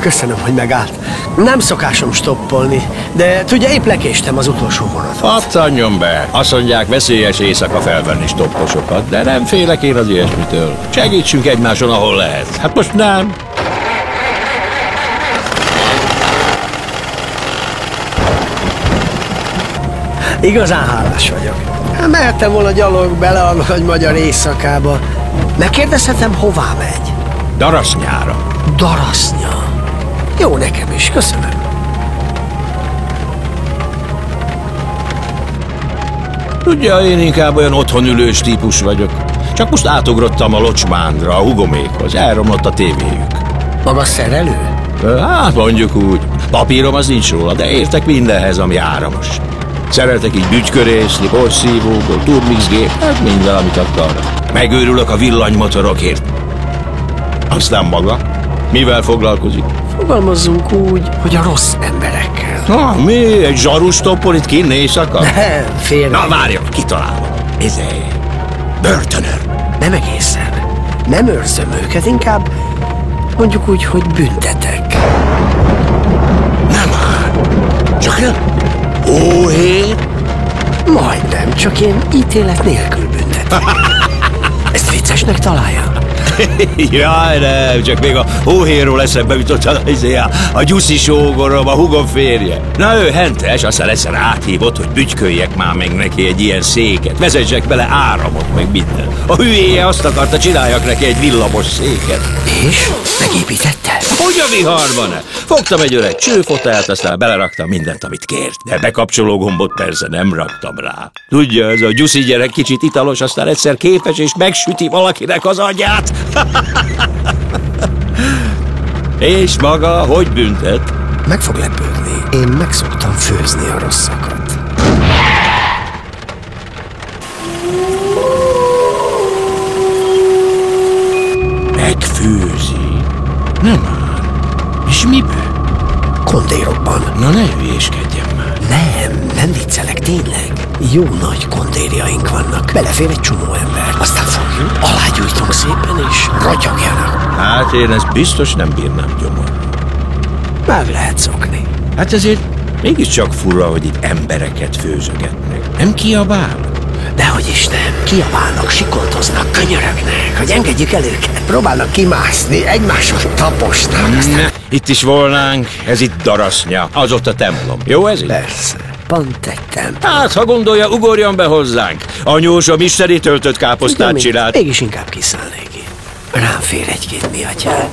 Köszönöm, hogy megállt. Nem szokásom stoppolni, de tudja, épp lekéstem az utolsó vonatot. Pattanjon be! Azt mondják, veszélyes éjszaka felvenni stopposokat, de nem félek én az ilyesmitől. Segítsünk egymáson, ahol lehet. Hát most nem. Igazán hálás vagyok. Mehettem volna gyalog bele a nagy magyar éjszakába. Megkérdezhetem, hová megy? Darasznyára. Darasznya. Jó nekem is, köszönöm. Tudja, én inkább olyan otthonülős típus vagyok. Csak most átugrottam a Locsmándra, a hugomékhoz. Elromlott a tévéjük. Maga szerelő? Hát mondjuk úgy. Papírom az nincs róla, de értek mindenhez, ami áramos. Szeretek így bütykörészni, porszívóból, turmixgép, hát minden, amit akar. Megőrülök a villanymotorokért. Aztán maga? Mivel foglalkozik? Fogalmazzunk úgy, hogy a rossz emberekkel. Mi? Egy zsarus toppol itt kinn éjszaka? Nem, félre. Na várjon, kitalálom. Börtönőr. Nem egészen. Nem őrzöm őket, inkább mondjuk úgy, hogy büntetek. Nem már. Csak nem. Hóhér? Majdnem, csak én ítélet nélkül büntetek. Ezt viccesnek találja? Jaj, nem, csak még a hóhérról eszembe jutott a gyuszi sógorom, a hugom férje. Na ő hentes, aztán egyszer áthívott, hogy bütyköljek már meg neki egy ilyen széket, vezessek bele áramot, meg minden. A hülyéje azt akarta, csináljak neki egy villamos széket. És? Megépítette? Hogy a viharban-e? Fogtam egy öreg csőfotelt, aztán beleraktam mindent, amit kért. De bekapcsoló gombot persze nem raktam rá. Tudja, ez a gyuszi gyerek kicsit italos, aztán egyszer képes és megsüti valakinek az agyát. És maga hogy büntet? Meg fog lepődni. Én meg szoktam főzni a rosszakat. Megfőzi? Nem már. És mibe? Kondérokban. Na ne hülyéskedjen már. Nem viccelek, tényleg. Jó nagy kondérjaink vannak. Belefér egy csomó ember. Aztán fogjuk, alágyújtunk szépen, és ragyogjanak. Hát én ezt biztos nem bírnám gyomorra. Meg lehet szokni. Hát ezért mégiscsak fura, hogy itt embereket főzögetnek. Nem kiabál? Dehogy is nem. Kiabálnak, sikoltoznak, könyörögnek, hogy engedjük el őket. Próbálnak kimászni, egymáshoz taposnak. Aztán... Itt is volnánk, ez itt Darasznya, az ott a templom. Jó ez így? Persze, pont egy templom. Hát, ha gondolja, ugorjon be hozzánk. Anyósom isteni töltött káposztát csinált. Mégis inkább kiszállnék én. Rám fér egy-két miatyák.